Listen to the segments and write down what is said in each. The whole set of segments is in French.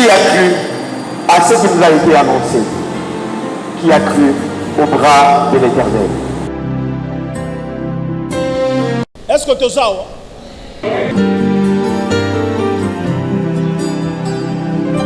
Qui a cru à ce qui nous a été annoncé? Qui a cru au bras de l'Éternel? Est-ce que tu as ça?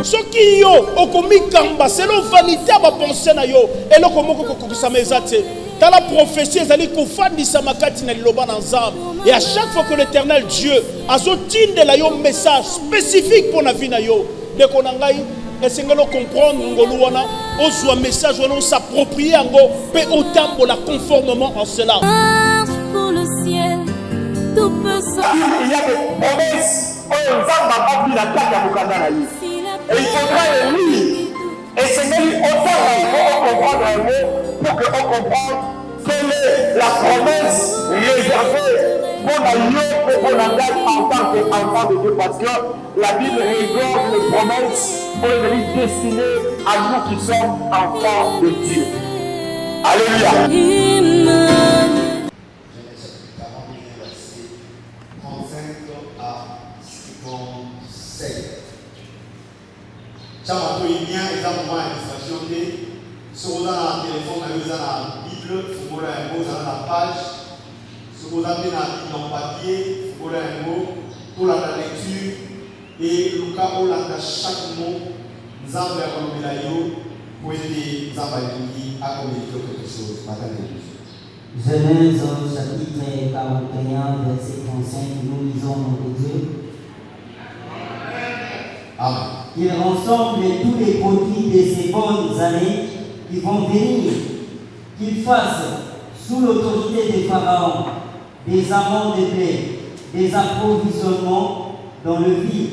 Ce qui yo okomi kamba selon vanité à ma pensée na yo et le komo ko sa mezate dans la prophétie ezali ko fandisa makati na liloba na nzambe et à chaque fois que l'Éternel Dieu azotinde la yo message spécifique pour la vie na yo de konangai esengelo comprendre ngolu wana ozwa message wana s'approprier yango pe otambola conformément en cela. Pour le ciel tout peut sortir. Il y a des promesses nzambe ababi na kati ya mokanda na ye. Et il faudra le lire. Et c'est même autant qu'on comprend un mot pour qu'on comprenne quelle est la promesse réservée pour la lieu pour qu'on engage en tant qu'enfant de Dieu. Parce que la Bible regorge les promesses pour les destinées à nous qui sommes enfants de Dieu. Alléluia. Chaque il y a un moment d'administration sur le téléphone, dans la Bible, sur la page, sur la Bible en papier, sur un mot, pour la lecture, et le cas où chaque mot, nous avons pour aider nous à communiquer quelque chose. Genèse chapitre 41, verset 35, nous lisons notre Dieu. Amen. Il rassemble tous les produits de ces bonnes années qui vont venir, qu'il fasse sous l'autorité des pharaons, des amants de blé, des approvisionnements dans le vide,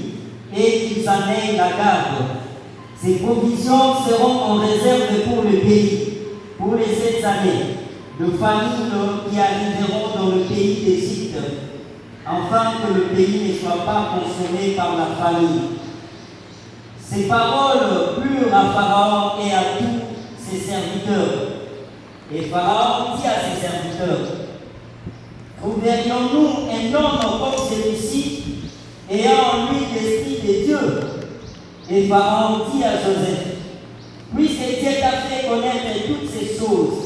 et qu'ils en aient la garde. Ces provisions seront en réserve pour le pays, pour les 7 années de famine qui arriveront dans le pays d'Égypte, afin que le pays ne soit pas consommé par la famine. Ces paroles plurent à Pharaon et à tous ses serviteurs. Et Pharaon dit à ses serviteurs: trouverions-nous un homme comme celui-ci, ayant en lui l'esprit de Dieu? Et Pharaon dit à Joseph: puisque Dieu t'a fait connaître toutes ces choses,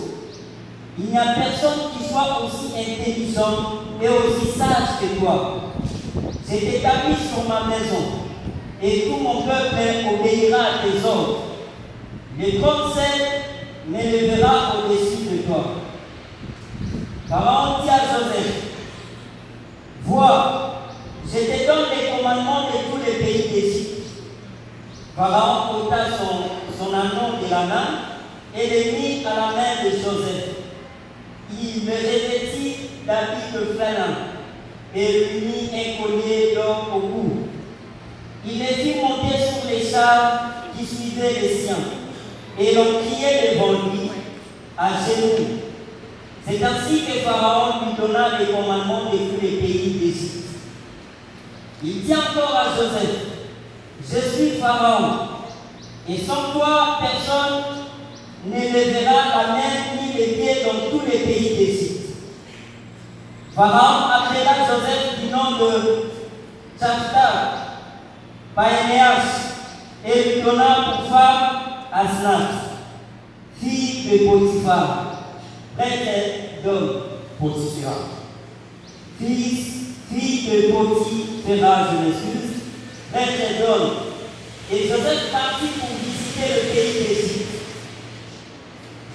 il n'y a personne qui soit aussi intelligent et aussi sage que toi. J'ai établi sur ma maison, et tout mon peuple obéira à tes ordres. Le 37 m'élèvera au-dessus de toi. Pharaon dit à Joseph: vois, je te donne les commandements de tous les pays d'Égypte. Pharaon ôta son anneau de la main et le mit à la main de Joseph. Il me revêtit d'habits de flanelle et lui mit un collier d'or au cou. Il les fit monter sur les chars qui suivaient les siens, et l'on criait devant lui à genoux. C'est ainsi que Pharaon lui donna les commandements de tous les pays d'Égypte. Il dit encore à Joseph: je suis Pharaon, et sans toi, personne ne lèvera la main ni les pieds dans tous les pays d'Égypte. Pharaon appela Joseph du nom de Tchaphta Paénéas, et lui donna pour femme Asnath, fille de Potiphar, prêtre d'homme. Potiphar. Fille de Potiphar, je m'excuse, prêtre d'homme. Et Joseph partit pour visiter le pays d'Égypte.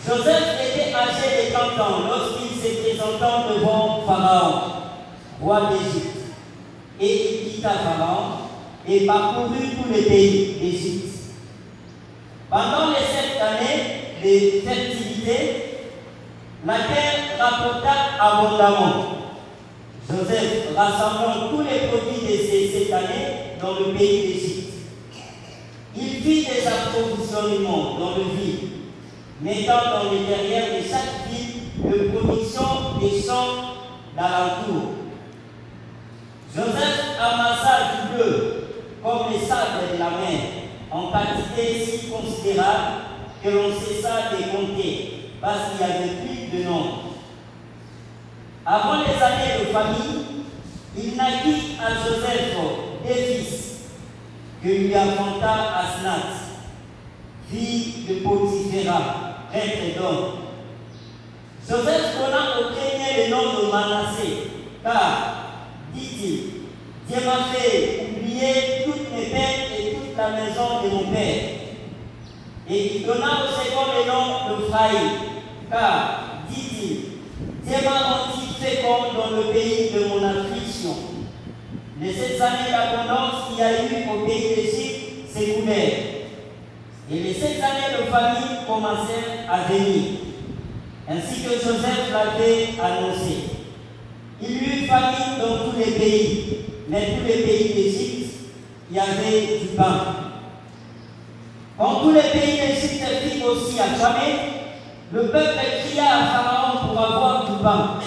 Joseph était âgé de 30 ans lorsqu'il se présenta devant Pharaon, roi d'Égypte. Et il quitta Pharaon et parcourut tous les pays d'Égypte. Pendant les 7 années de fertilité, la terre rapporta abondamment. Joseph rassemblant tous les produits de ces 7 années dans le pays d'Égypte. Il fit des approvisionnements dans le vide, mettant dans les derrières de chaque ville de production des champs d'alentour. Joseph amassa du bleu comme les sables de la mer, en quantité si considérable que l'on cessa de compter, parce qu'il y avait plus de nombre. Avant les années de famine, il naquit à Joseph 2 fils, que lui affronta Asnath, fille de Potiphéra, prêtre d'homme. Joseph donna au premier le nom de Manassé, car, dit-il, Dieu m'a fait oublier toutes mes peines et toute la maison de mon père. Et il donna au second le nom de Phraïm, car, dit-il, Dieu m'a rendu fécond dans le pays de mon affliction. Les 7 années d'abondance qu'il y a eu au pays d'Égypte s'écoulèrent. Et les 7 années de famine commencèrent à venir, ainsi que Joseph l'avait annoncé. Il y eut famine dans tous les pays, mais tous les pays d'Égypte, il y avait du pain. Quand tous les pays d'Égypte furent aussi affamés, le peuple cria à Pharaon pour avoir du pain.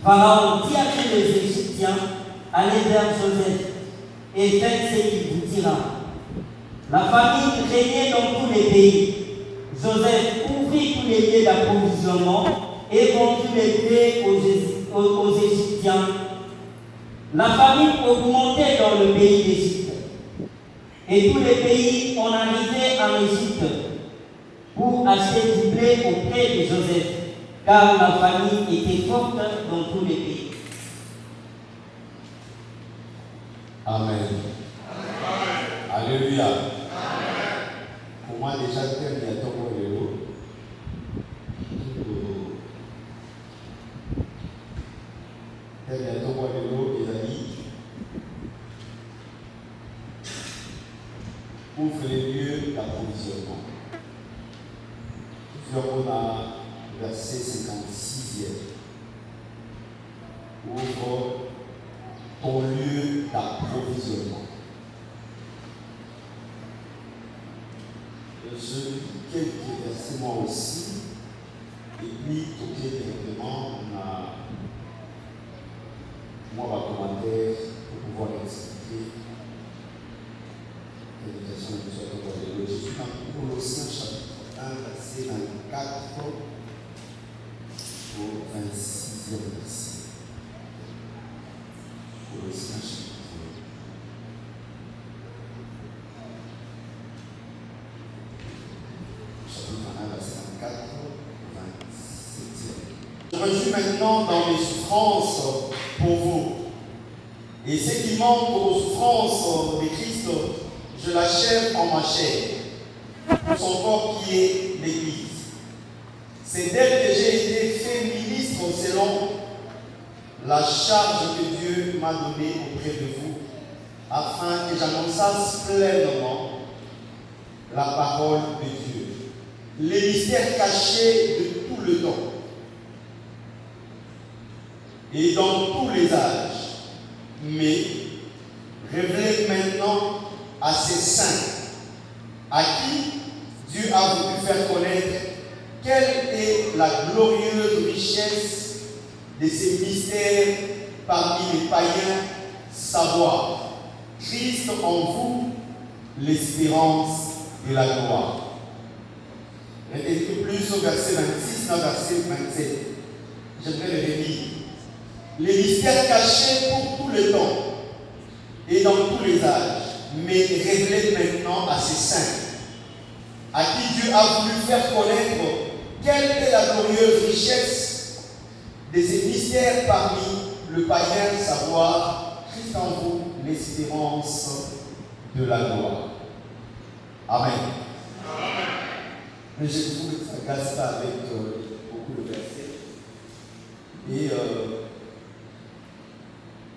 Pharaon dit à tous les Égyptiens, allez vers Joseph et faites ce qu'il vous dira. La famine régnait dans tous les pays. Joseph ouvrit tous les lieux d'approvisionnement et vendit les blés aux Égyptiens. La famine augmentait dans le pays d'Égypte. Et tous les pays en arrivaient en Égypte pour acheter du blé auprès de Joseph, car la famine était forte dans tous les pays. Amen. Alléluia. Pour moi, déjà, thème il y a ton héros. Thème il y a ton héros, les amis. Ouvre les lieux d'approvisionnement. Plusieurs mots dans verset 56e. Ouvre ton lieu d'approvisionnement. Je lis quelques versets moi aussi, et puis toquer directement, moi ma commentaire pour pouvoir expliquer l'éducation de M. Je suis dans Colossiens chapitre 1, verset 24 au 26e verset. Colossiens chapitre 1, verset 24 au 27e. Je me suis maintenant dans mes souffrances pour vous. Et ce qui manque aux souffrances de Christ, je l'achève en ma chair, pour son corps qui est l'Église. C'est d'elle que j'ai été fait ministre selon la charge que Dieu m'a donnée auprès de vous, afin que j'annonçasse pleinement la parole de Dieu, les mystères cachés de tout le temps et dans tous les âges, mais révélés maintenant à ces saints, à qui Dieu a voulu faire connaître quelle est la glorieuse richesse de ces mystères parmi les païens, savoir Christ en vous, l'espérance de la gloire. Et plus au verset 26, au verset 27. J'aimerais le relire. Les mystères cachés pour tout le temps et dans tous les âges, mais révélés maintenant à ses saints, à qui Dieu a voulu faire connaître quelle est la glorieuse richesse de ces mystères parmi le païen, savoir Christ en vous, l'espérance de la gloire. Amen. Mais je trouve que ça ne casse pas avec beaucoup de versets. Et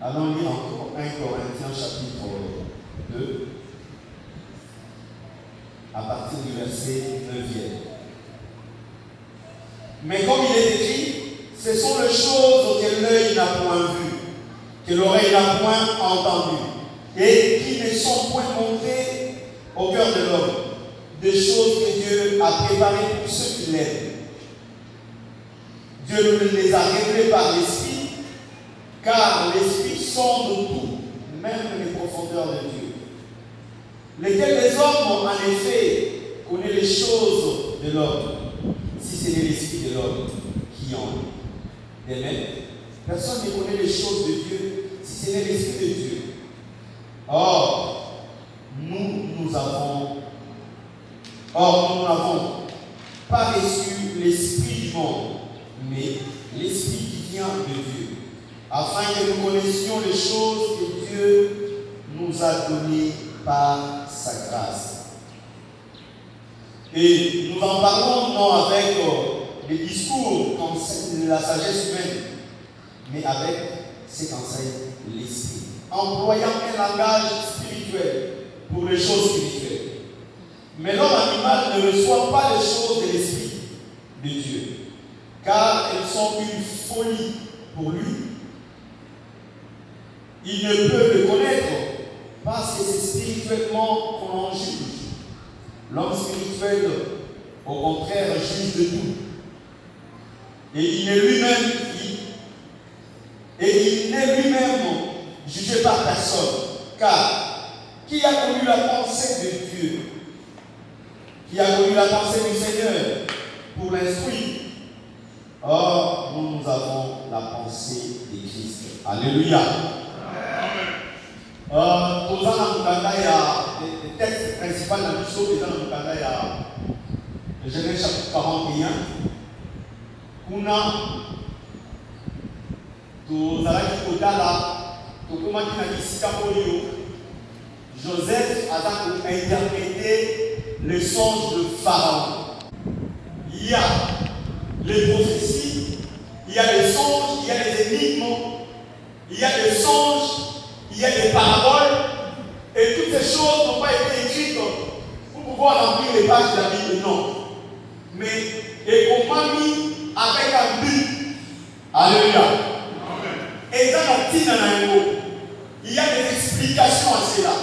allons lire encore 1 Corinthiens chapitre 2, à partir du verset 9e. Mais comme il est écrit, ce sont les choses que l'œil n'a point vues, que l'oreille n'a point entendues, et qui ne sont point montées au cœur de l'homme, des choses que Dieu a préparées pour ceux qui l'aiment. Dieu nous les a révélées par l'Esprit, car l'Esprit sonde tout, même les profondeurs de Dieu. Lesquels les hommes, en effet, connaissent les choses de l'homme, si ce n'est l'Esprit de l'homme qui en est. Amen. Personne ne connaît les choses de Dieu, si ce n'est l'Esprit de Dieu. Or, nous nous n'avons pas reçu l'esprit du monde, mais l'esprit qui vient de Dieu, afin que nous connaissions les choses que Dieu nous a données par sa grâce. Et nous en parlons non avec des discours comme la sagesse humaine, mais avec ce qu'enseigne l'esprit, employant un langage spirituel pour les choses spirituelles. Mais l'homme animal ne reçoit pas les choses de l'esprit de Dieu, car elles sont une folie pour lui. Il ne peut le connaître parce que c'est spirituellement qu'on en juge. L'homme spirituel, au contraire, juge de tout. Et il n'est lui-même jugé par personne. Car qui a connu la pensée de Dieu? Qui a connu la pensée du Seigneur pour l'instruire? Or, nous avons la pensée de Christ. Alléluia. Pour ça, il y a le texte principal dans le psaume, il y a Genèse chapitre 41. Kuna tozalaki kotala tokomaki na bisika oyo Joseph a interprété le songe de Pharaon. Il y a les prophéties, il y a les songes, il y a les énigmes, il y a les songes, il y a des paraboles, et toutes ces choses n'ont pas été écrites pour pouvoir remplir les pages de la Bible, non. Mais et qu'on m'a mis avec un but. Alléluia. Et dans la petite il y a des explications à cela.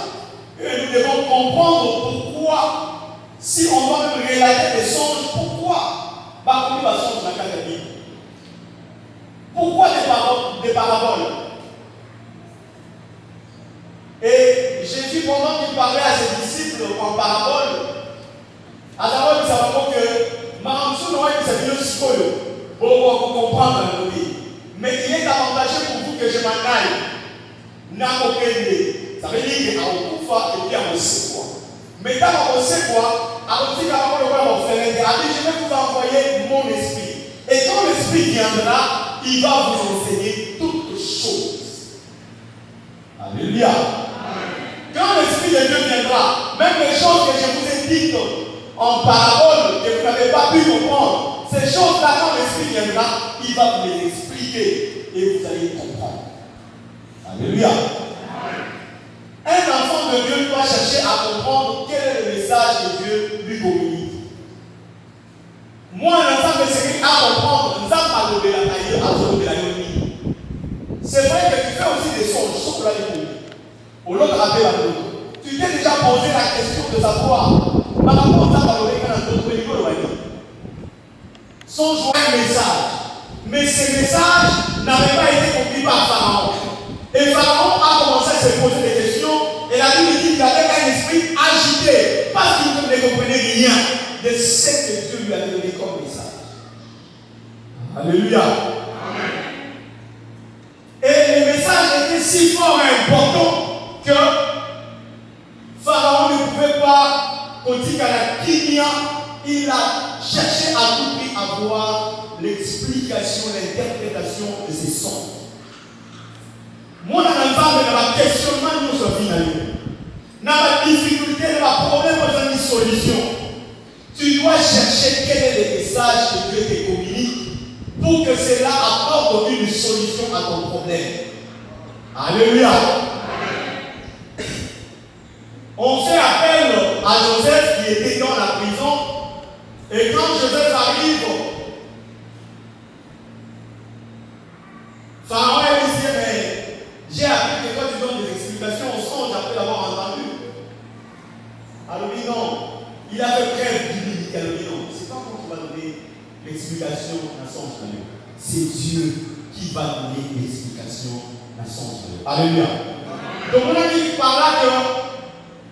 Et nous devons comprendre pourquoi, si on doit même relater des songes, pourquoi Bakoumi va songe dans la Bible. Pourquoi des paraboles? Et Jésus, pendant qu'il parlait à ses disciples en parabole, à d'abord, il savait que Maramsou n'aurait pas été psychologue pour comprendre la vie. Mais il est avantageux pour vous que je m'en aille. Ça veut dire qu'à Okufa et puis à Osekwa. Mais quand à Osekwa, à Osekwa, je vais vous envoyer mon esprit. Et quand l'esprit viendra, il va vous enseigner toutes choses. Alléluia. Quand l'Esprit de Dieu viendra, même les choses que je vous ai dites en parabole, que vous n'avez pas pu comprendre, ces choses-là, quand l'Esprit viendra, il va vous les expliquer et vous allez comprendre. Alléluia. Un enfant de Dieu doit chercher à comprendre quel est le message que Dieu lui communique. Moi, un enfant de série à comprendre, nous avons de la taille, à la yonie. C'est vrai que tu fais aussi des songes, sauf la yonie. Au lieu de rappeler la chose, tu t'es déjà posé la question de savoir, par rapport à son joint un message. Mais ce message n'avait pas été compris par Pharaon. Et Pharaon a commencé à se poser des questions. Et la Bible dit qu'il avait un esprit agité, parce qu'il ne comprenait rien de ce que Dieu lui avait donné comme message. Alléluia. Et le message était si fort et important que Pharaon ne pouvait pas, au dit qu'à la Kinia, il a cherché à tout prix à voir l'explication, l'interprétation de ces sons. Moi, dans la questionnement, nous sommes finalisés. Dans la difficulté, dans le problème, nous avons une solution. Tu dois chercher quel est le message que Dieu te communique pour que cela apporte une solution à ton problème. Alléluia. On fait appel à Joseph qui était dans la prison. Et quand Joseph arrive, Pharaon a dit, mais j'ai appris que toi tu donnes des explications au songe après l'avoir entendu. Alors il dit non, il a fait preuve d'humilité. Alors il dit non, c'est pas moi qui va donner l'explication d'un songe. C'est Dieu qui va donner l'explication d'un songe. Alléluia. Donc on a dit par là que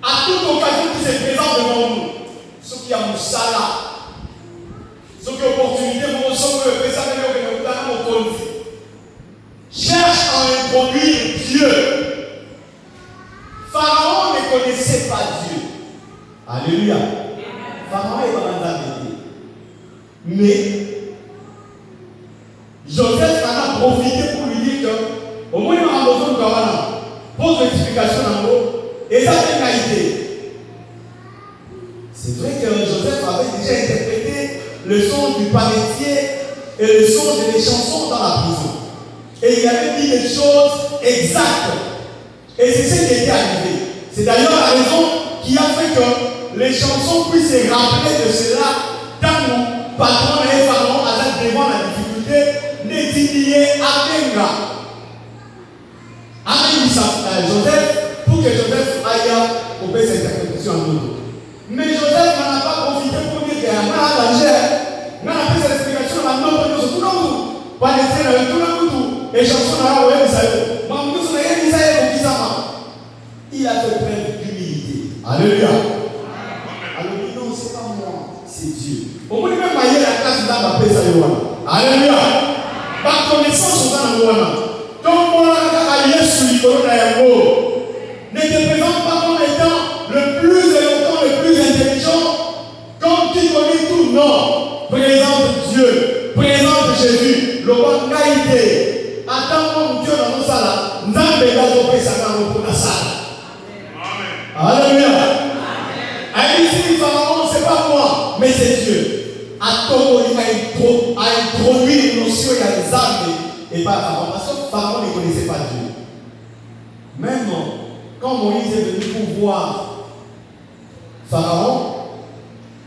à toute occasion qui se présente devant nous, ce qui a Moussala, ce qui est opportunité pour nous, ce qui est présent devant nous, cherche à introduire Dieu. Pharaon ne connaissait pas Dieu. Alléluia. Pharaon est pas dans mais Joseph en a profité pour lui dire que au moins il a besoin de Kawana. Pose l'explication en haut. Et ça c'est qualité. C'est vrai que Joseph avait déjà interprété le son du panetier et le son des chansons dans la prison. Et il avait dit des choses exactes. Et c'est ce qui était arrivé. C'est d'ailleurs la raison qui a fait que les chansons puissent se rappeler de cela dans mon patron et Pharaon devant la difficulté, n'est-il à Benga. Amen, Joseph, pour que Joseph aille couper cette interprétation en nous. Mais Joseph n'en a pas profité pour dire qu'il y a un danger. On a fait cette explication à notre nous, tout le monde. Pas de traîner, tout le monde. Et chansons à la Israël. Maman, nous sommes les Israël qui s'amènent. Il a fait preuve d'humilité. Alléluia. Alors, non, c'est pas moi, c'est Dieu. Au moins, même mailler la classe dans la paix, ça y est. Alléluia. Par connaissance, on a le Wana. Donc, on a Yesu, il connaît un mot. Ne te présente pas comme étant le plus éloquent, le plus intelligent, comme tu connais tout. Non. Présente Dieu. Présente Jésus. Le roi Naïté. Attends, mon Dieu, dans nos salles. Nous avons des gars au pays, ça va nous pour la salle. Alléluia. Ici, Pharaon, ce n'est pas moi, mais c'est Dieu. À Togo, il a introduit une notion, il y a des armes et pas Pharaon. Parce que Pharaon ne connaissait pas Dieu. Même quand Moïse est venu pour voir Pharaon,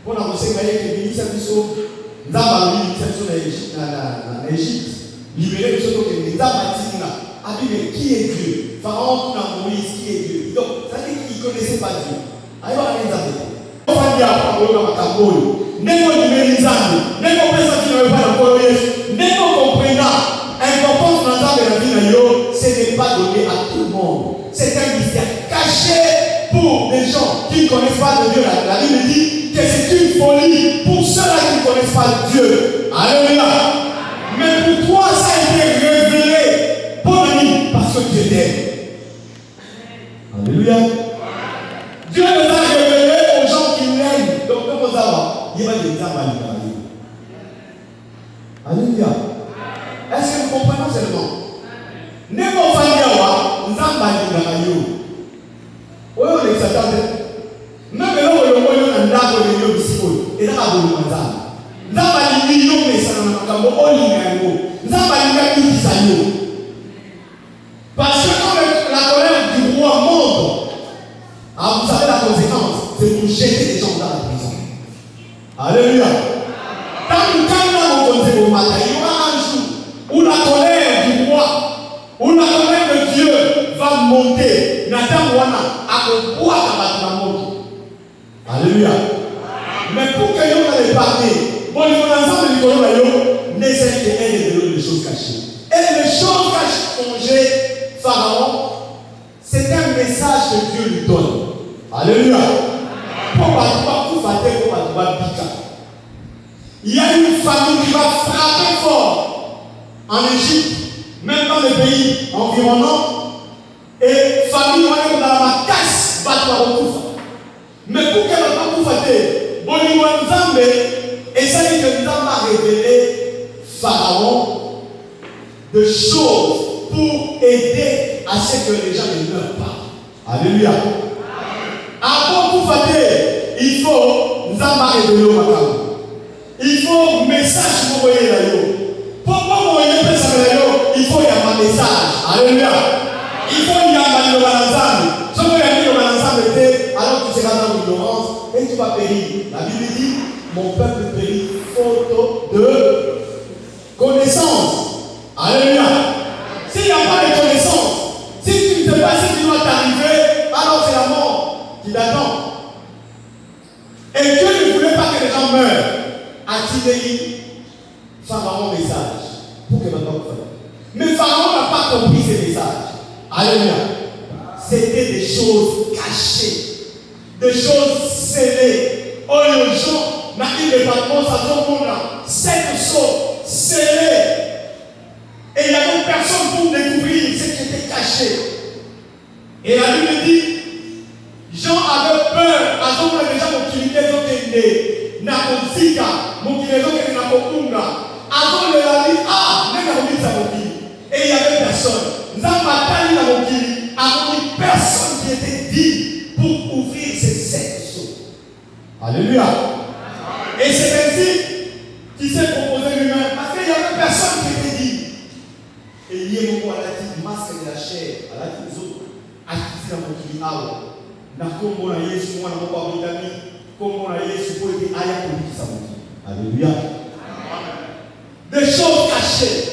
pour annoncer qu'il y a des ministres qui sont dans l'Égypte, libérés de ce côté, les a dit, mais qui est Dieu? Pharaon, pour Moïse, qui est Dieu? Donc, ça veut dire qu'il ne connaissait pas Dieu. Allez voir les amis. On va dire à Pharaon, n'est-ce pas du Mélisande, n'est-ce pas personne qui ne veut pas la connaître, n'est-ce pas comprenant, l'importance de la vie, ce n'est pas donné à tout le monde. C'est un mystère caché pour des gens qui ne connaissent pas de Dieu. La Bible dit que c'est une folie pour ceux-là qui ne connaissent pas Dieu. Alléluia. Mais pour toi, ça a été révélé, bon ami, parce que Dieu t'aime. Alléluia. Dieu nous a révélé aux gens qui l'aiment. Donc, comment ça va? Il va les avoir. Alléluia. Est-ce que vous comprenez seulement? Ne pas faire nous avons oui, on est certain. Même là où on a un dado de Dieu ici, et là, on a un dado. Nous avons un million de personnes qui ont nous avons un million de personnes. Parce que quand la colère du roi monte, vous savez la conséquence, c'est pour jeter des gens dans la prison. Alléluia. Quand nous avons au matin, il y aura un jour où la colère du roi, où la colère de Dieu va monter. Nathan Wana a boire dans la montre. Alléluia. Mais pour que nous allons parler, bon, les ensemble de l'Économie, n'essaie qu'elle de choses cachées. Et les choses cachées, Pharaon, c'est un message que Dieu lui donne. Alléluia. Il y a une famille qui va frapper fort en Égypte, même dans les pays environnants. Et famille, on est dans la casse, mais pour qu'elle ne pas fasse, Bolimo Nzambe, et ça dit que Nzambe a révélé Pharaon de choses pour aider à ce que les gens ne meurent pas. Alléluia. Avant pour faire, il faut Nzambe révéler au Makam. Il faut message pour voyer là-haut. Pour voyer il faut y avoir un message. Alléluia. Il faut y avoir le balançage. Si tu as le balançage, alors tu seras dans l'ignorance et tu vas périr. La Bible dit, mon peuple périt faute de connaissance. Alléluia. S'il n'y a pas de connaissance, si tu ne sais pas ce qui doit t'arriver, alors c'est la mort qui t'attend. Et Dieu ne voulait pas que les gens meurent. A-t-il dit Pharaon message pour que maintenant vous fassiez. Mais Pharaon n'a pas compris ces messages. Alléluia. C'était des choses cachées, des choses scellées. Oh, les gens n'ont pas de département, ça tombe là. Cette chose scellée. Et il n'y avait personne pour découvrir ce qui était caché. Et la Bible dit, je Jean avait peur. Azon a déjà mon kilité, n'a pas zika, mon kilité, n'a pas kunga. Azon le a dit, ah, n'est pas mis à mon kilité. Et il n'y avait personne. Nous avons bataillé dans mon kilité. Avant personne qui était dit pour ouvrir ces 7 choses. Alléluia. Et c'est ainsi qu'il s'est proposé lui-même. Parce qu'il n'y avait personne qui était dit. Et il y a mon masque de la chair, à la tête des autres, à qui c'est mon kilité. Nakomona Yesu mwana moko abitami komona Yesu po ete aya kolekisa moto. Alléluia. Des choses cachées.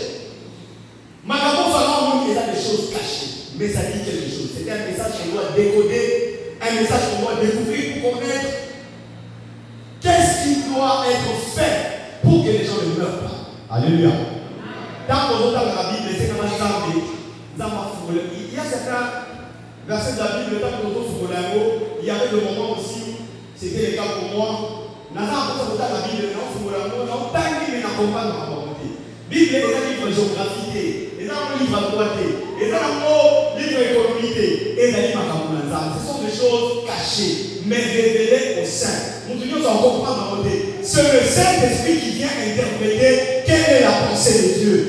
Makambo Pharaon il y a des choses cachées, mais ça dit quelque chose. C'était un message qu'on doit décoder, un message qu'on doit découvrir pour connaître qu'est-ce qui doit être fait pour que les gens ne meurent pas. Alléluia. Dans le Bible, c'est comme ça. Il y a certains verset de la Bible, le temps que nous il y avait le moment aussi, c'était le cas pour moi. Nous avons la Bible, nous avons la Bible est un livre de géographie, et un livre de droite, et un livre économique, et un livre de ce sont des choses cachées, mais révélées au sein. Nous devons encore comprendre. C'est le Saint-Esprit qui vient interpréter quelle est la pensée de Dieu.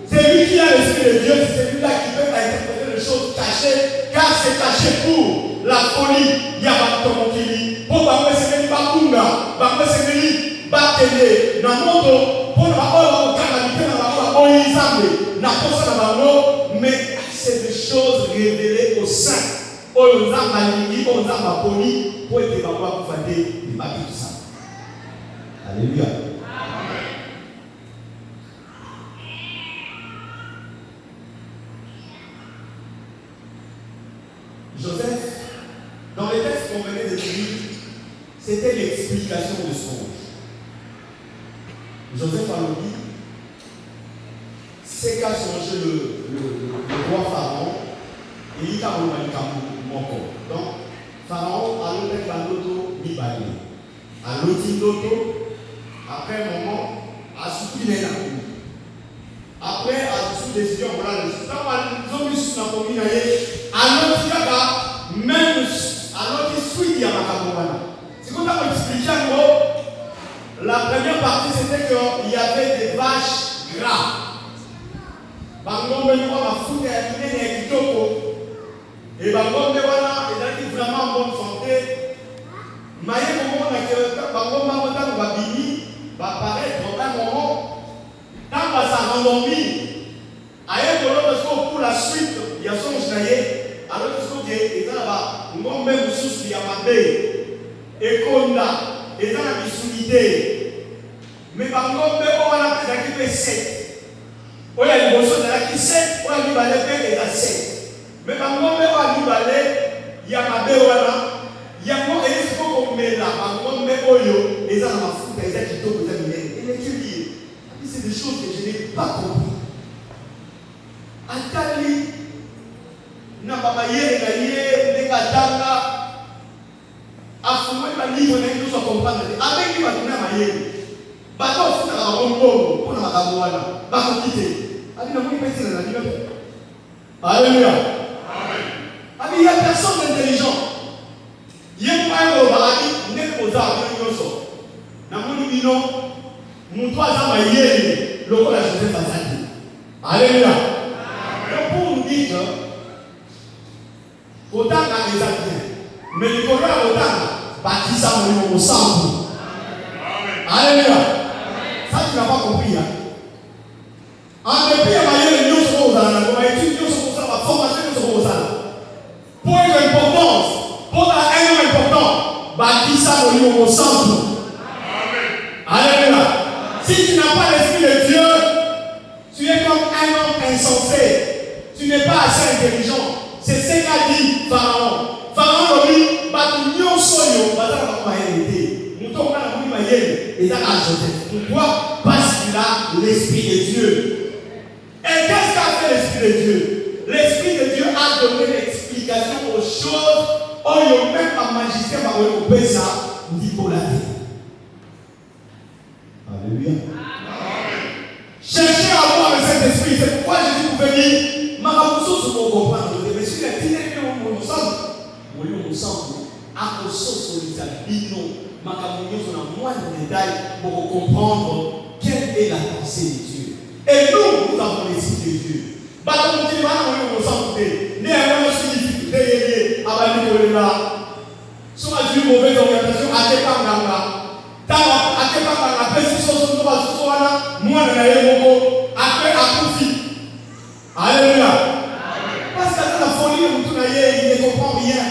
C'est lui qui a l'Esprit de Dieu, c'est celui-là qui peut interpréter les choses cachées, car c'est caché pour la folie. Il y a un tomokili. Pour que c'est venu Bakunda, pour que c'est venu Batele, Namoto, pour la calamité, mais c'est des choses révélées au sein. On a maligné, on a poli, pour être capable de faire des babis tout ça. Alléluia. Joseph, dans les textes qu'on venait de lire, c'était l'explication de ce songe. Joseph a dit, c'est qu'a changé le roi Pharaon, et il a remis mon corps. Donc, Pharaon a l'autre la loto Nibali. A l'autre loto, après un moment, a soutenu la cour. Après, a sous décision, voilà, le système, nous avons eu sur la commune, à l'autre cas, même à l'autre suite, il y a ma camarade. C'est comme ça qu'on expliquait en gros. La première partie, c'était qu'il y avait des vaches gras. Bangombe nous va foutre à l'idée des kitoko. Et Bangombe voilà, il est vraiment en bonne santé. Maïe comment on a que Bangombe va bini, va paraître dans un moment. Quand on s'est endormi, ailleurs pour la suite, il y a son journalier. Alors que ce qui est là-bas, nous même sous il y a ma baie. Et Konda, et dans la bisouité. Mais Bangombe, on va la faire 7. Il y a une boisson qui 7, on a mis balai et la 7. Mais Bangombe, on a mis balai, il y a ma baie, il y a mon esprit qu'on met là, Bangombe, Oyo, et dans la foule, il y a qui tombe terminé. Et les étudier. C'est des choses que je n'ai pas compris. Atali, n'a pas maillé, n'a pas d'anga. Afumé ma livre, n'a pas comprendre. Avec qui va tourner à maillé. Bateau, c'est un bon bon pour la Magamoana. Bateau quitter. Allez, n'a pas pété dans la vie. Alléluia. Amen. Il y a personne d'intelligent. Il y a pas un baraki, n'est pas aux arbres, n'a pas dit non. Mon troisième maillé, le rôle de Joseph Azadi. Alléluia. Donc pour nous dire que autant qu'à les actes, mais le Coran autant bâti ça au centre. Alléluia. Ça tu n'as pas compris. En dépit de maillé, nous sommes aux alliés, nous sommes aux alliés, formation nous sommes aux alliés. Point d'importance, pour un homme important, bâti ça au centre. Alléluia. Si tu n'as pas l'esprit de Dieu, tu es comme un homme insensé. Tu n'es pas assez intelligent. C'est ce qu'a dit Pharaon. Pharaon lui, Batunion Soyo, Batana Mahérété. Nous tombons dans la bouille Mahérété. Et dans la Joseph. Pourquoi? Parce qu'il a l'esprit de Dieu. Et qu'est-ce qu'a fait l'esprit de Dieu? L'esprit de Dieu a donné l'explication aux choses. Oh, il y a même un magicien qui a recoupé ça. Dit pour la vie. Alléluia. Cherchez à avoir le Saint-Esprit. C'est pourquoi Jésus pouvait dire Maramoussou, ce qu'on comprend. Mais si les tines, on nous semble. On nous semble. à consolider bino, ma communion sur un moindre détail pour comprendre quelle est la pensée de Dieu. Et nous avons l'esprit de Dieu. Bah, comme on dit, on va s'en foutre. Néanmoins, je suis difficile à bannir là. Soit une mauvaise orientation, à quel temps on a. À quel temps on a fait 6 choses, on va se faire moi, on a eu mon après à profit. Alléluia. Parce que la folie, il ne comprend rien.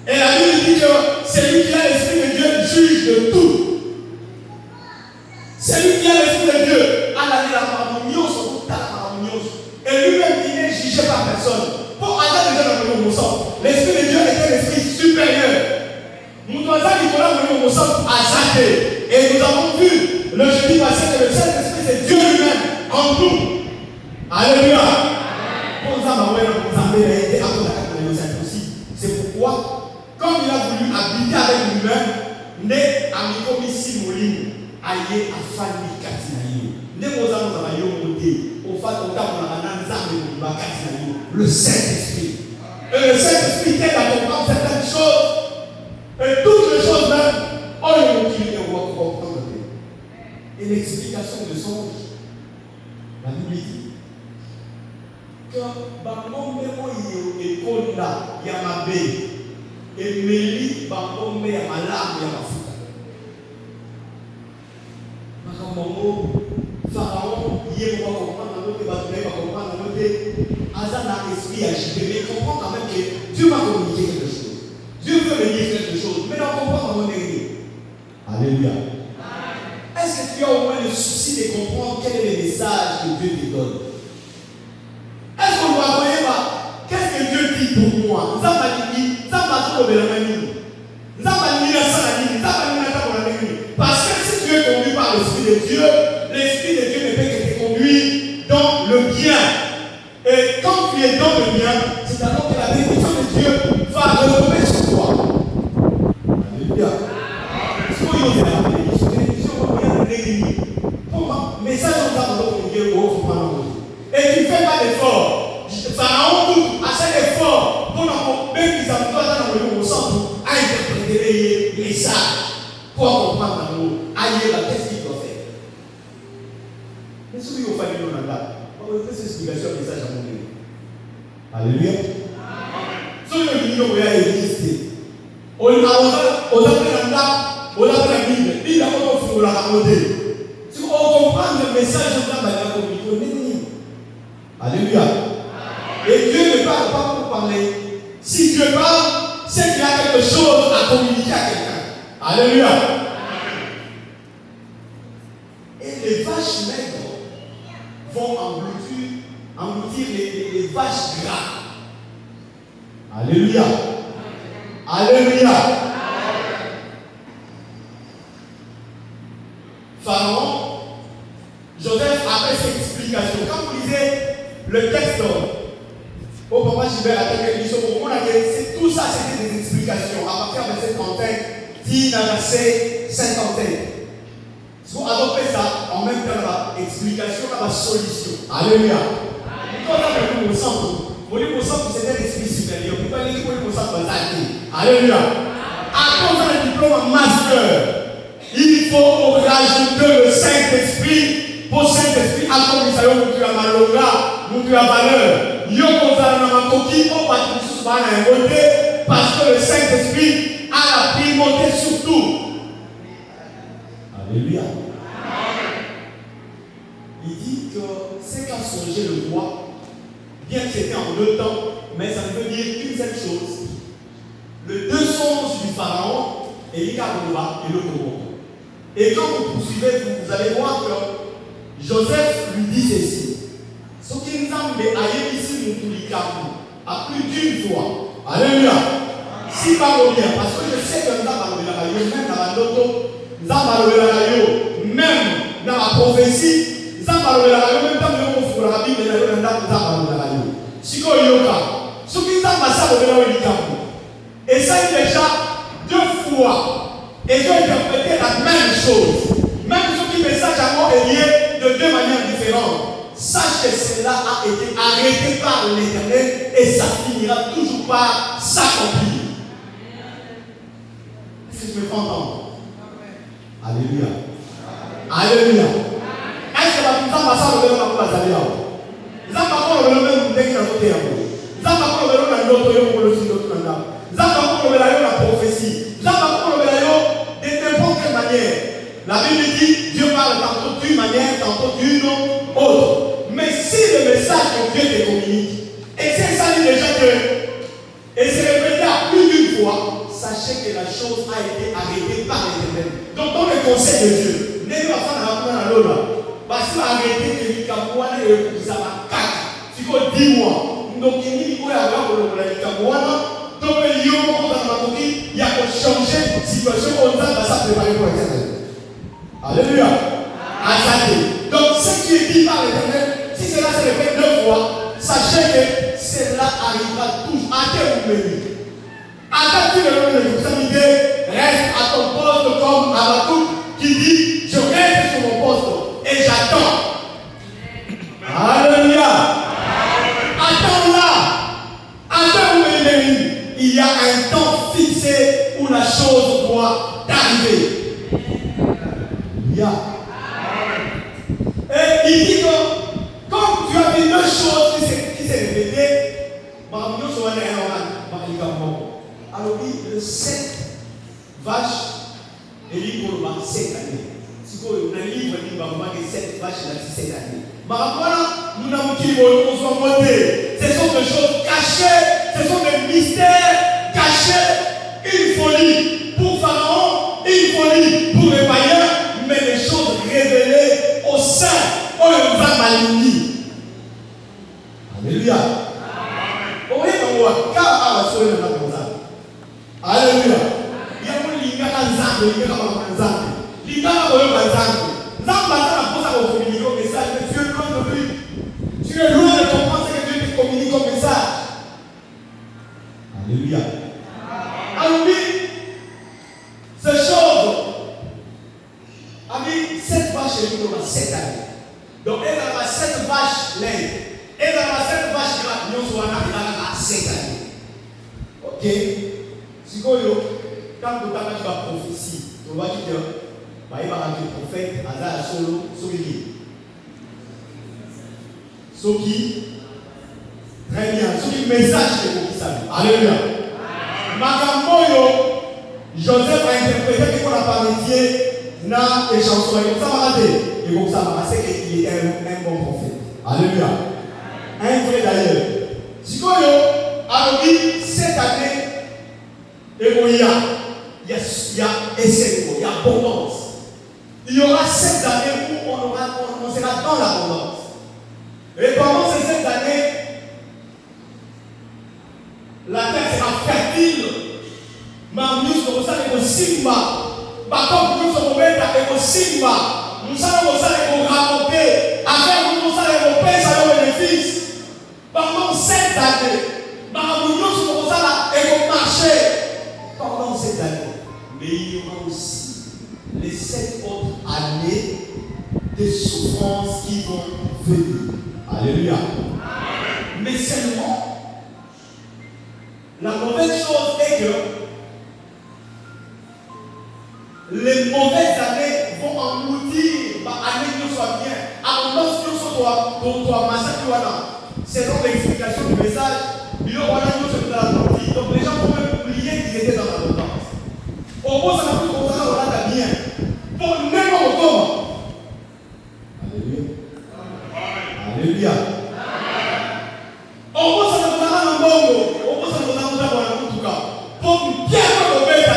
Et la Bible dit que celui qui a l'esprit de Dieu juge de tout. Celui qui a l'esprit de Dieu a la harmonieuse, et lui-même il n'est jugé par personne. Pour aller déjà dans le sang, l'esprit de Dieu est un esprit supérieur. Nous devons aller au sang à Zachée. Et nous avons vu le jeudi passé que le Saint-Esprit c'est Dieu lui-même en nous. Alléluia. C'est pourquoi, comme il a voulu habiter avec lui-même, né à Mikomisi Moulin, aïe à Fanny Katinaïo. Né aux amours à Mayo au fait au temps où le Saint-Esprit. Et le Saint-Esprit t'aide à comprendre certaines choses. Et toutes les choses même, on est motivé à comprendre. Et l'explication de songe, la Bible dit que Bangombe est là, il y a ma baie. Et Méli, Bangombe, il y a ma lame, il y a ma fouta. Makambo, Pharaon, il va comprendre, il va comprendre, Azana esprit agité, mais il comprend quand même que Dieu va communiquer quelque chose. Dieu veut me dire quelque chose, mais on comprend comment on est. Alléluia. Est-ce que tu as au moins le souci de comprendre quel est le message que Dieu te donne? Est-ce qu'on doit voir qu'est-ce que Dieu dit pour moi? Parce que si tu es conduit par l'Esprit de Dieu, l'Esprit de Dieu ne peut que te conduire dans le bien. Et quand tu es dans le bien, c'est alors que la bénédiction de Dieu va retomber sur toi. Alléluia. Message de Dieu et tu ne fais pas d'effort. Pharaon à cet effort pour nous même qu'ils ont pas dans le centre à interpréter les messages pour comprendre l'amour. Aïe, qu'est-ce qu'il doit faire? Mais si vous faites le mandat, on va faire cette explication au message à mon Dieu. Alléluia. Si vous voulez exister, on a la Bible, il a la raconter. Si on comprend le message de la communication, alléluia. Et Dieu ne parle pas pour parler. Si Dieu parle, c'est qu'il y a quelque chose à communiquer à quelqu'un. Alléluia. Et les vaches maigres vont engloutir les vaches gras. Alléluia. Alléluia. Pharaon, Joseph a fait cette explication. Quand vous lisez le texte, au papa Gilbert a fait c'est tout ça, c'était des explications. À partir de verset 31, dit dans verset 51. Si vous adoptez ça, en même temps, l'explication, la solution. Alléluia. Quand vous au centre, c'était l'esprit supérieur. Vous pouvez dire que vous alléluia. À cause d'un diplôme master, il faut rajouter le Saint-Esprit pour Saint-Esprit à comme ça vous tu as malonga, vous tu as valeur. Yo kozala na makoki au bâtiment bana côté parce que le Saint-Esprit a la primauté sur tout. Alléluia. Il dit que c'est qu'a songé le roi, bien que c'était en 2 temps, mais ça ne veut dire qu'une seule chose. Le 2 songes du pharaon et l'Ikaroba et le Congo. Et quand vous poursuivez, vous allez voir que Joseph lui dit ceci. Ce qui nous a ici, nous à plus d'une fois. Alléluia. Si pas bien, parce que je sais que nous avons même dans la loto, nous avons même dans la prophétie, nous avons même dans la Bible, nous avons si vous avez ce qui nous a et ça est déjà 2 fois. Et Dieu a interprété la même chose. Même ce qui message à moi est lié de 2 manières différentes. Sache que cela a été arrêté par l'Éternel et ça finira toujours par s'accomplir. me fais entendre? Alléluia. Alléluia. Est-ce que vous avez passé le vélo pour la salle? Vous avez passé le vélo dès que vous avez été. Vous avez passé le vélo dans l'autre yo pour le sud de Kanda. Vous avez passé le vélo dans la prophétie. Vous avez passé le vélo de n'importe quelle manière. La Bible dit Dieu parle tantôt d'une manière, tantôt d'une autre. Mais si le message que Dieu te communique, et c'est ça dit déjà que, et c'est répété à plus d'une fois, sachez que la chose a été arrêtée par l'Éternel. Donc dans le conseil de Dieu, n'est pas faire la première à l'autre. Parce qu'il a arrêté que les Camerounais et les Amakakas, il faut 10 mois. Donc il faut avoir les Camerounais, donc il y a pour changer la situation comme ça, ça se préparer pour l'Éternel. Alléluia. Amen. Donc ce qui est dit par l'Éternel, si cela se répète 2 fois, sachez que cela arrivera toujours à terme menu. Attends, tu le reste à ton poste comme Habakkuk qui dit je reste sur mon poste et j'attends. Alléluia. Attends là. Attends où il y a un temps fixé où la chose doit arriver. Et il dit que comme tu as vu 2 choses qui s'est répétées, alors oui, le 7 vaches, et il pour le 7 années. Si vous avez un livre, il va vous 7 vaches dans 7 années. Nous avons dit que ce sont des choses cachées, ce sont des mystères cachés, une folie pour Pharaon, une folie pour les païens, mais des choses révélées au sein, où on va maligner. Alléluia. Alléluia. Il y a un lien à Nzambe, il y a un Nzambe. Il y a un Nzambe. Nzambe a posé au communiquer au message, mais tu es loin de lui. Tu es loin de comprendre ce que Dieu te communique au message. Alléluia. Alors oui, ces choses, ami, 7 vaches et nous 7 années. Donc elle a 7 vaches lait. Elle a 7 vaches gras, nous sommes à 7 années. Ok? Si vous avez une prophétie, vous voyez que il va avoir un prophète, Azar Solo, Soki. Très bien, Soki, message que vous savez. Alléluia. Magamboyo, Joseph a interprété que qu'on a pas métier dans les chansons. Et comme ça, on va rater. Et comme ça, on va rater qu'il était un bon prophète. Alléluia. Un vrai d'ailleurs. Si vous avez cette année, et il y a essai, il y a abondance. Il y aura 7 années où on sera dans l'abondance. Et pendant ces 7 années, la terre sera fertile. Mais nous sommes au Simba. Par contre, nous sommes au Simba. Nous sommes raconter. Avec nous sommes au pays, ça va bénéfice. Pendant 7 années, nous sommes au marché. Pendant cette année, mais il y aura aussi les 7 autres années de souffrances qui vont venir. Alléluia. Mais seulement, la mauvaise chose est que les mauvaises années vont engloutir l'année qui soit bien. Abondance qui soit massacre. Selon l'explication du message, il y aura la partie. Donc les gens vont même oublier qu'ils étaient dans l'abondance. Au moins, ça n'a plus de contrat, on l'a bien. Pour n'importe comment. Alléluia. Alléluia. Au moins, ça n'a pas de bongo. Au moins, ça n'a pas de bongo en tout cas. Pour bien que le bête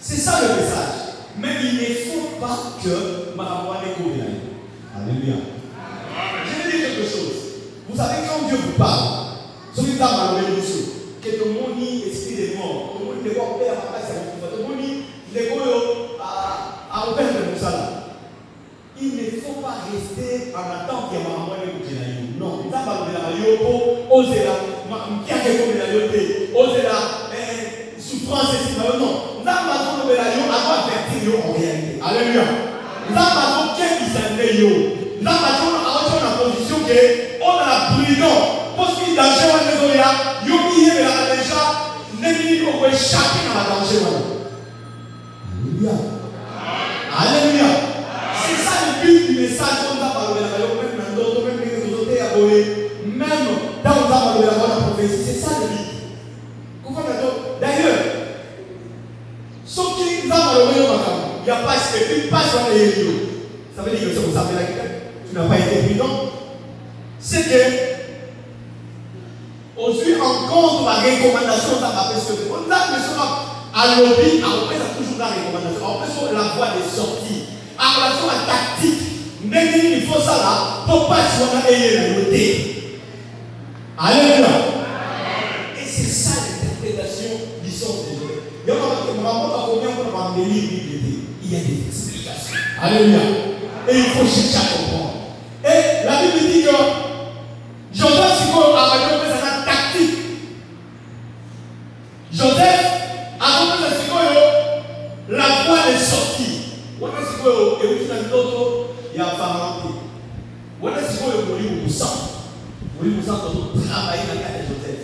c'est ça le message. Mais il ne faut pas que Maramouane Koubina. Alléluia. Je vais dire quelque chose. Vous savez, quand Dieu vous parle, celui qui a mal au monsieur, que tout le monde esprit des morts, tout le monde ne voit pas à la place, tout le monde ne voit à repère de Moussala. Il ne faut pas rester en attente qu'il y ait Maramouane Koubina. Non, il n'a pas de la yopo, oser la, qui a quelque chose de la yoté, oser la souffrance et non. Nous avons besoin de avertir en réalité. Alléluia. Nous avons besoin de nous avons besoin position que on a la prudence. Parce qu'il y a des gens qui ont mis la déjà échapper dans la danger. Alléluia. Alléluia. C'est ça le but du message qu'on a parlé même dans on a parlé la prophétie. C'est ça le but. D'ailleurs, ce qui nous a parlé, il n'y a pas une page dans les livres. Ça veut dire que si vous savez la guitare, tu n'as pas été prudent. C'est que, aujourd'hui, en compte la recommandation, on a parce que on a à lobby, on a toujours la recommandation, on a la voie des sorties, en relation à la tactique. Mais il faut ça là, pour pas que on a la beauté. Alléluia. Et c'est ça l'interprétation du sens de Dieu. Il y a combien on va me lire il y a des explications. Alléluia. Et il faut chercher à comprendre. Et la Bible dit que Joseph a fait une tactique. Joseph a fait la voie de sortie. On a dit que il y a Pharaon. On a dit que il travailler dans le cas de Joseph.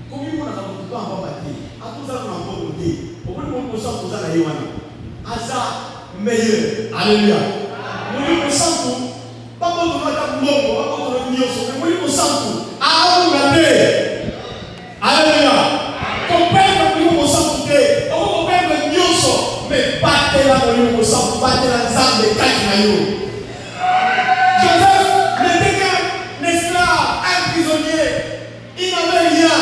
Combien on a fait encore bâti? À tout ça, on a encore voté. Pourquoi on a fait ça à Asa meilleur. Alléluia. On sent tout. Pas pour nous mettre mon pas pour nous dire ça. Mais on sent tout. Ah, on a fait. Alléluia. Ton père nous sent tout. On père nous dire ça. Mais pas tel là on sent pas tel là ça de Kainayo. Joseph n'était qu'un esclave, un prisonnier. Il n'avait rien.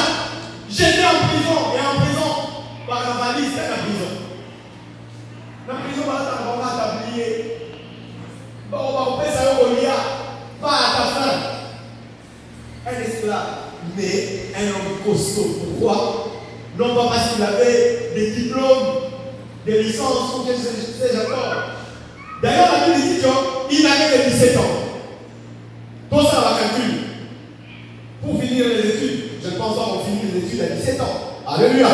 J'étais en prison et en prison par la valise de la prison. La prison va t'oublier. On va faire ça au lia, pas à ta fin. Un esclave, mais un homme costaud. Pourquoi? Non pas parce qu'il avait des diplômes, des licences, ou que sais-je encore. D'ailleurs, la Bible dit qu'il n'avait que 17 ans. Tout ça va calculer. Pour finir les études, je pense qu'on finit les études à 17 ans. Alléluia.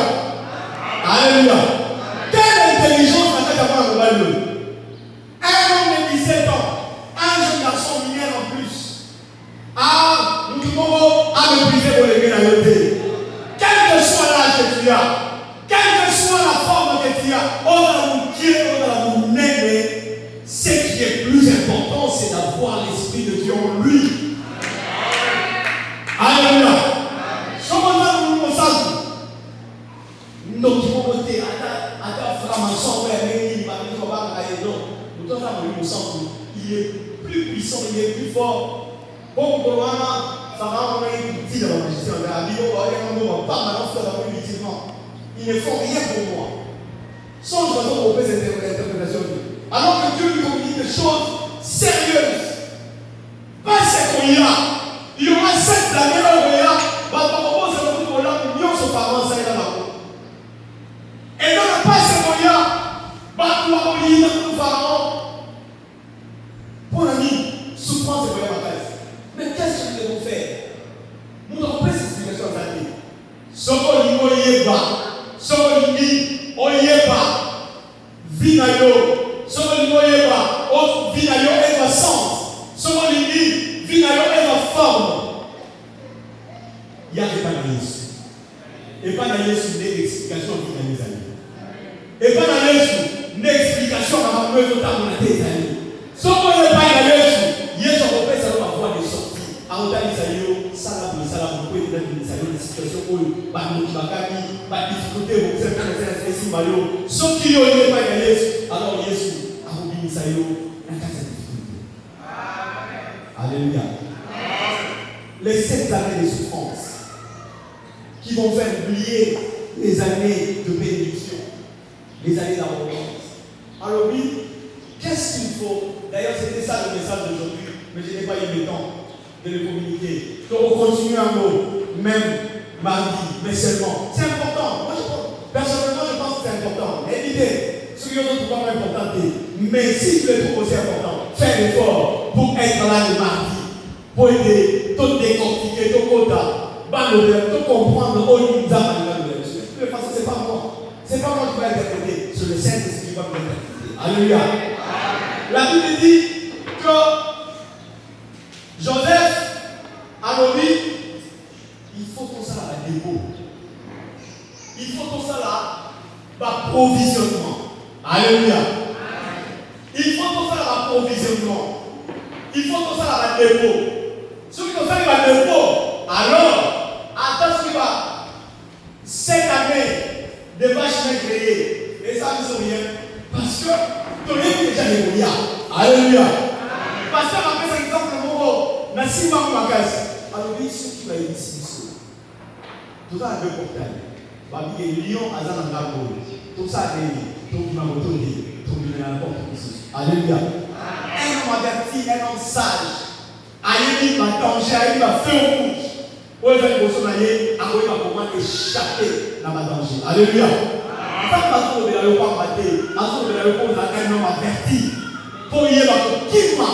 Alléluia. Quelle intelligence n'a-t-il à avoir un global? Un homme de 17 ans, un jeune garçon mineur en plus. Ah, nous pouvons mépriser pour les biens à l'autre. Quel que soit l'âge que tu as, quelle que soit la forme que tu as, on va nous dire, on va nous aimer. Ce qui est plus important, c'est d'avoir l'Esprit de Dieu en lui. Alléluia. Comment nous nous sommes? Nous devons voter à ta franc-maçon, il est plus puissant, il est plus fort. Bon, pour moi, ça va envoyer petit dans la magicien. Il ne faut rien pour moi. Sans je vais trouver cette interprétation. Alors que Dieu lui communique des choses sérieuses. Pas ce qu'on y a. Il y aura 7 années où il y a. Et dans la passe qu'on y a, pour l'ami, souffrance et bataille. Mais qu'est-ce que nous devons faire? Nous devons faire cette explication à l'année. Ce qu'on y va, ce qu'on y va, vinayo, ce qu'on y va, vinayo est la sens, ce qu'on y dit, vinayo est la forme. Il y a des panalistes. Et pas d'aller sur des explications qui sont les amis. Et pas d'aller sur une explication à la même temps de tes amis. Ce qu'on n'est pas d'aller sur, il y a son repère, ça va avoir des sorties. En tant que ça y est, ça va vous pouvez donner des situations où il va nous difficulté, vous savez, c'est Mario. Ce qui n'est pas d'aller sur, alors Yesu, à vous dire ça y est, un cas de difficulté. Alléluia. Les 7 années de souffrance qui vont faire oublier les années de bénédiction, les années d'abondance. Alors oui, qu'est-ce qu'il faut? D'ailleurs, c'était ça le message d'aujourd'hui, mais je n'ai pas eu le temps de le communiquer. Donc on continue un mot, même mardi, mais seulement. C'est important. Moi, personnellement, je pense que c'est important. Évitez ce qui est autrement important. Mais si tu le trouves aussi important, fais l'effort pour être là le mardi, pour aider, tout décortiquer, tout quota. Tout comprendre au niveau de la de toute façon, ce n'est pas moi. Ce n'est pas moi qui va interpréter. C'est le Saint-Esprit qui va m'interpréter. Alléluia. La Bible dit que Joseph a nommé, il faut tout ça à la dépôt. Il faut tout ça là l'approvisionnement. Alléluia. Il faut tout faire l'approvisionnement. Il faut tout faire la dépôt. Ceux qui ont fait la dépôt, alors, attends ce qui va. Cette année, des vaches sont créées. Et ça ne sont rien. Parce que tu n'as déjà les moyens. Alléluia. Parce que après cet exemple, merci beaucoup, ma case. Alors, oui, ceux qui vont ici, tout ça a deux portails. Babi et Lyon, Azan en Gabo. Tout ça a gagné. Tout le monde a tout dit. Tout le monde a n'importe qui. Alléluia. Un homme averti, un homme sage. Aïe, ma danger, aïe, ma feu rouge. Où est-ce que vous allez avoir comment échapper dans ma danger? Alléluia. Quand vous allez le voir mater, vous allez le voir un homme averti. Pour y avoir qui m'a,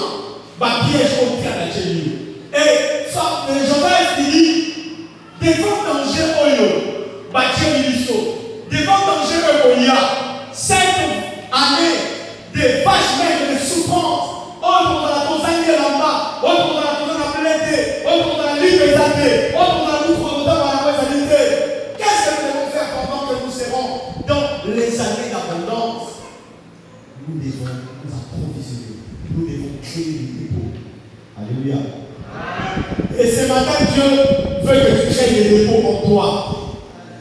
ma piège contre la chérie. Et ça, les gens dit, devant danger, bâtir l'issue. Devant danger, cette année, des vaches maigres de souffrance. On va la consigne là-bas, on va la plainte, on va la liberté, on va la responsabilité. Qu'est-ce que nous devons faire pendant que nous serons dans les années d'abondance? Nous devons nous approvisionner. Nous devons créer des dépôts. Alléluia. Et ce matin, Dieu veut que tu crées des dépôts en toi.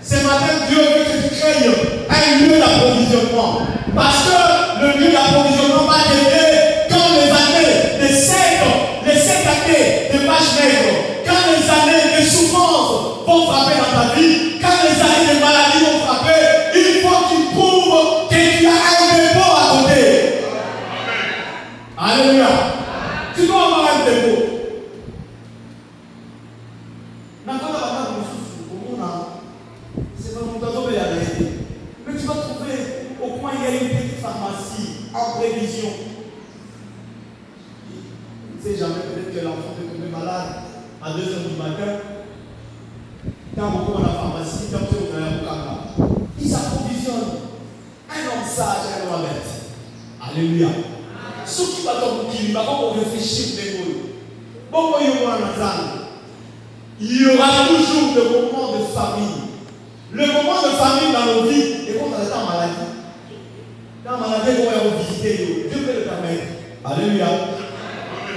Ce matin, Dieu veut que tu crées un lieu d'approvisionnement. Parce que le lieu d'approvisionnement va t'aider quand les années, les 7 années de vaches maigres, quand les années de souffrance vont frapper dans ta vie, quand les années de maladie vont frapper, il faut que tu prouves que tu as un dépôt à côté. Alléluia. Tu dois avoir un dépôt. C'est pas mon oiseau, mais tu vas trouver au coin, il y a une petite pharmacie en prévision. Tu ne sais jamais, peut-être que l'enfant peut tomber malade à 2h du matin. Quand on va à la pharmacie, quand tu es au Kanga, il s'approvisionne. Un homme sage, un homme averti. Alléluia. Ce qui va tomber, il va pas réfléchir des mots. Bon, il y aura toujours le moment de famille. Le moment de famille dans nos vies, et quand on est en maladie, quand on maladie, on va visiter, Dieu peut le permettre. Alléluia.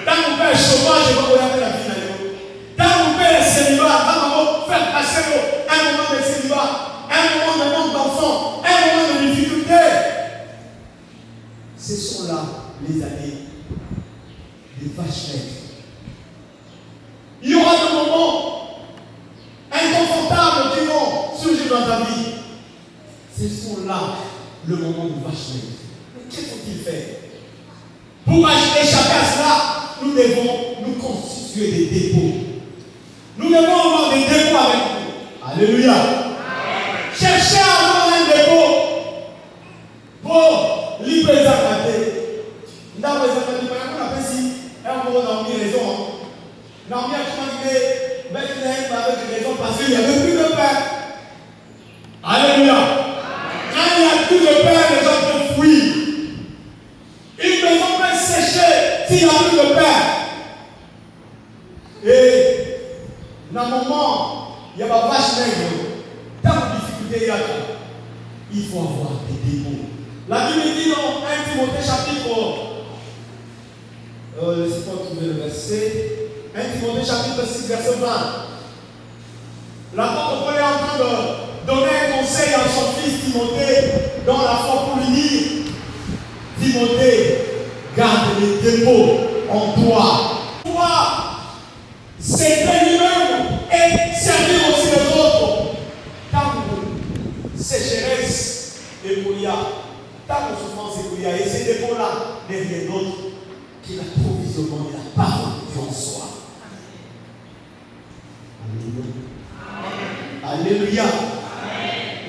Quand on fait un chômage, on va regarder la vie. Quand on fait un célibat, quand on va faire passer un moment de célibat, un moment de manque d'enfants, un moment de difficulté. Ce sont là les années des vaches maigres. Il y aura des moments inconfortables qui vont surgir dans ta vie. Ce sont là le moment de vache maigre. Mais qu'est-ce qu'il faut faire? Pour échapper à cela, nous devons nous constituer des dépôts. Nous devons avoir des dépôts avec nous. Alléluia. Cherchez à avoir un dépôt pour libérer sa maté. Nous avons des amis qui ont un moment dans une raison. Dans une raison parce qu'il n'y avait plus de pain. Alléluia. Quand il n'y a plus de pain, les gens peuvent fuir. Une maison peut sécher s'il n'y a plus de pain. Et dans le moment, il y a ma vache maigre. Tant de difficultés il y a, il faut avoir des dépôts. La Bible dit dans 1 Timothée chapitre, laissez-moi trouver le verset. 1 Timothée chapitre 6 verset 20. L'apôtre Paul est en train de donner un conseil à son fils Timothée dans la foi pour lui dire: Timothée, garde les dépôts en toi. Pouvoir s'aider lui-même et servir aussi les autres. Tant que sécheresse et brouillard, tant que souffrance et brouillard, et ces dépôts-là, derrière d'autres, qui l'approvisionnement et la parole en soi. Alléluia.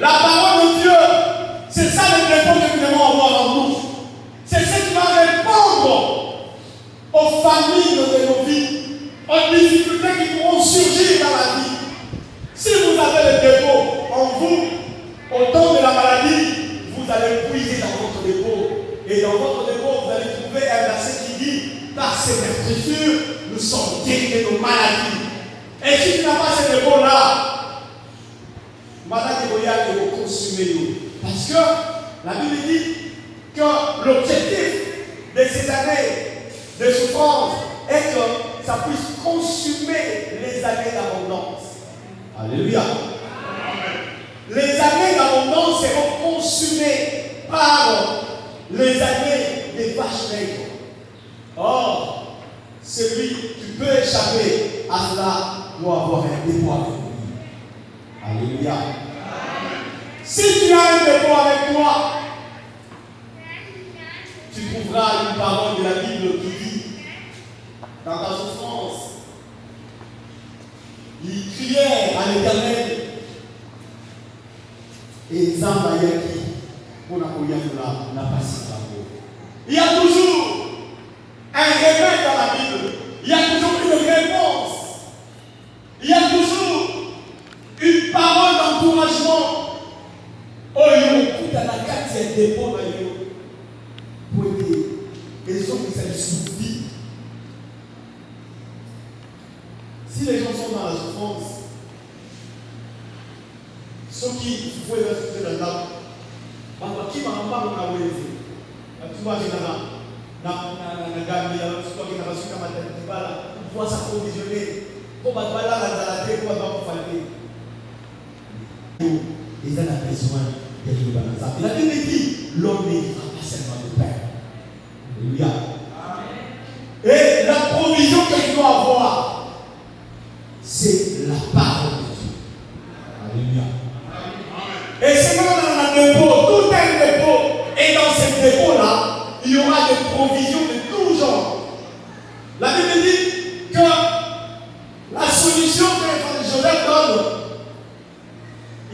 La parole de Dieu, c'est ça le dépôt que nous devons avoir en nous. C'est ce qui va répondre aux familles de nos vies, aux difficultés qui pourront surgir dans la vie. Si vous avez le dépôt en vous, au temps de la maladie, vous allez puiser dans votre dépôt. Et dans votre dépôt, vous allez trouver un verset qui dit: par ces vertus, nous sommes guéris de nos maladies. Et si tu n'as pas ce dépôt-là, maladie royale est consumée. Parce que La Bible dit que l'objectif de ces années de souffrance est que ça puisse consumer les années d'abondance. Alléluia. Les années d'abondance seront consumées par les années des vaches maigres. Or, celui qui peut échapper à cela doit avoir un dépôt avec lui. Alléluia. Si tu as un dépôt avec toi, tu trouveras une parole de la Bible qui dit, dans ta souffrance, ils crièrent à l'Éternel et Zambayaki pour la n'a pas si d'amour. Il y a toujours un remède dans la Bible. Il y a toujours une réponse. Il y a toujours une parole d'encouragement. Oh, il y a beaucoup dans la carte, il y a des dépôts pour aider les gens qui s'en souffrent. Si les gens sont dans la souffrance, ceux qui vont être dans la table, qui m'a pas mon awezi, tu vois, na Gambie, tu vois, qui n'a pas su comment tu vas là, tu vois ça provisionner, pour battre là, la tête, pour battre pour faire. Ils ont besoin de l'humanité. La Bible dit, l'homme ne vivra pas seulement de pain. Alléluia. Et la provision que tu dois avoir, c'est la parole de Dieu. Alléluia. Et c'est quand on a un dépôt, tout un dépôt, et dans ce dépôt-là, il y aura des provisions de tout genre. La Bible dit que la solution que Joseph donne,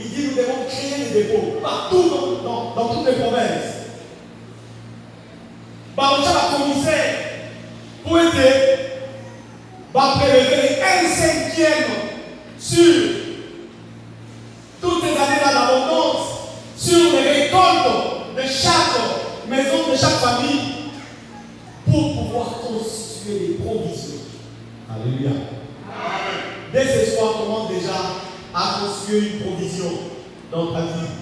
il dit nous devons créer des dépôts partout dans toutes les provinces. Baroucha va commissaire pour aider, va prélever 1/5 sur toutes les années d'abondance, sur les récoltes de chaque maison, de chaque famille, pour pouvoir constituer les provisions. Alléluia. Dès ce soir, commence déjà à constituer une provision dans ta vie.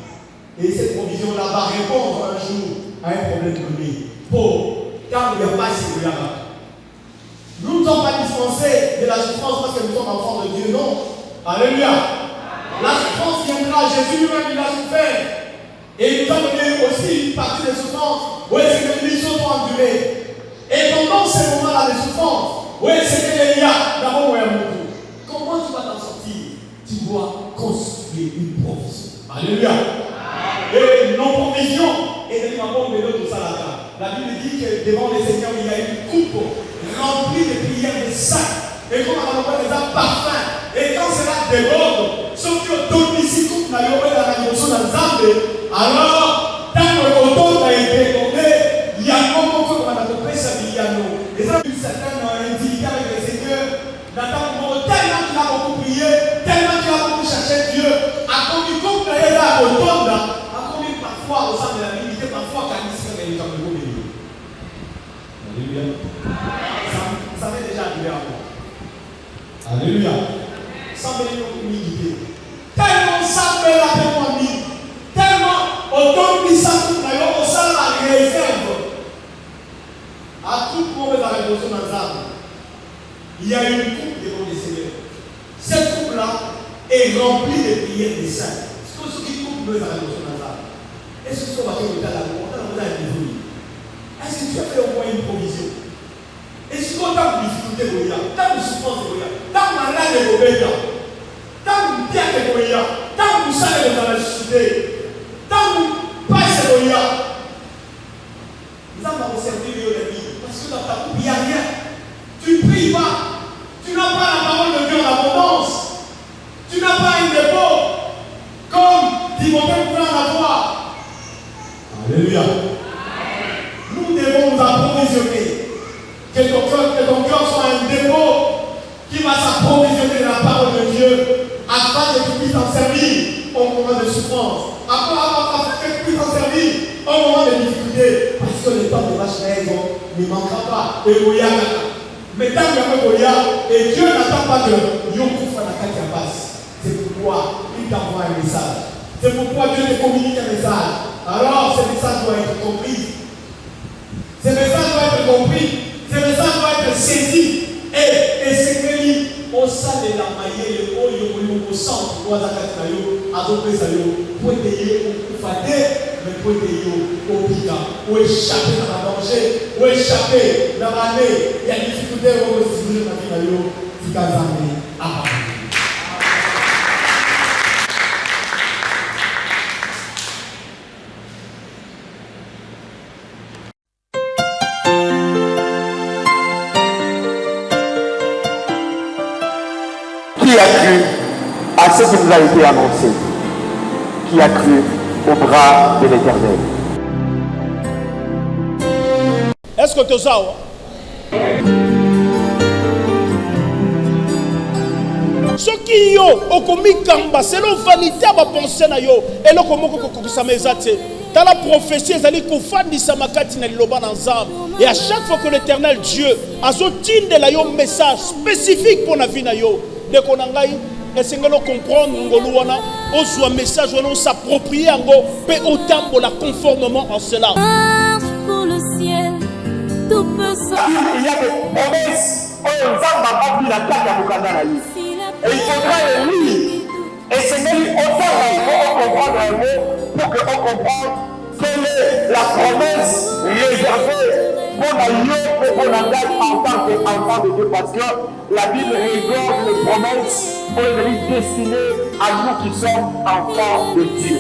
Et cette provision-là va répondre un jour à un problème donné. Car il n'y a pas ce là. Nous ne sommes pas dispensés de la souffrance parce que nous sommes enfants de Dieu, non. Alléluia. La souffrance viendra, Jésus lui-même il a souffert. Et il nous a donné aussi une partie des souffrances. Oui, c'est que les missions sont endurées. Et pendant ces moments-là de souffrance, oui, c'est que les liens, d'abord, oui, comment tu vas t'en sortir? Tu dois construire une provision. Alléluia. Et nos provisions, et de l'imam de l'autre salata. La Bible dit que devant les Seigneurs, il y a une coupe remplie de prières de saints. Et comme on a des parfums. Et quand cela déborde, ceux qui ont donné ici, coupe n'a pas la révolution dans Zambé, alors, tant que l'automne a été débordé, il y a beaucoup de choses qu'on a fait sa vie à nous. Et ça, certains ont indiqué avec le Seigneur, tellement tu as beaucoup prié, tellement tu as beaucoup cherché Dieu, à combien coupe n'a pas l'automne, à combien parfois au sein de la divinité, parfois quand il se fait les gens de vous. Alléluia. Ça m'est déjà arrivé à moi. Alléluia. Sans venir pour humilité. Tellement ça me l'a fait moi mis. Tellement autant mis ça tout d'ailleurs au sein de la réserve. À tout moment de la révolution dans l'arbre, il y a une coupe devant les seigneurs. Cette coupe-là est remplie de prières des saints. C'est comme ceux qui coupent de la révolution dans l'arbre. Est-ce que tu vas faire le cas là-bas? On a un niveau. Est-ce que tu as fait au moins une provision? Est-ce que tant de difficultés, tant de souffrance, tant de malade, tant de bien, tant de salaire dans la société, tant de paix, nous avons servi Dieu la vie. Parce que dans ta coupe, il n'y a rien. Tu ne pries pas. Tu n'as pas la parole de Dieu en abondance. Tu n'as pas un dépôt comme Timothée pouvait en avoir. Alléluia. Nous devons nous approvisionner. Que ton cœur soit un dépôt qui va s'approvisionner de la parole de Dieu afin que tu puisses en servir au moment de souffrance, afin que tu puisses en servir au moment de difficulté, parce que le temps de vache maigre ne manquera pas. Mais tant qu'il y a Goya, et Dieu n'attend pas que Yokouf la carte passe. C'est pourquoi il t'envoie un message. C'est pourquoi Dieu te communique un message. Alors, ce message doit être compris. Ce message doit être compris. Ce message doit être saisi. Et c'est que au sein de la maille, au centre, au Zakatayo, à Dopesayo, pour aider au Fadé, mais pour aider au Pika, ou échapper dans la danger, ou échapper dans l'année. Il y a des difficultés au civil dans la vie, Tikazane, à Qui a cru à ce qui nous a été annoncé? Qui a cru au bras de l'Éternel? Est-ce que tu as ce qui yo okomi kamba selon vanité ba penser na yo eloko moko kokokisama ezate dans la prophétie ezali kofandisa makati na liloba na nzambe et à chaque fois que l'Éternel Dieu azotindela yo message spécifique pour la vie na yo de konangai esengelo comprendre ngolu wana ozwa message wana s'approprier yango pe otambola conformément en cela. Marche pour le ciel, tout peut Il y a des promesses et il faudra les lire. Et c'est même autant qu'on comprendre un mot pour qu'on comprenne quelle est la promesse réservée pour la lieu pour qu'on engage en tant qu'enfant de Dieu. Parce que la Bible regorge les promesses pour les destiner à nous qui sommes enfants de Dieu.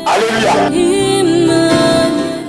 Alléluia.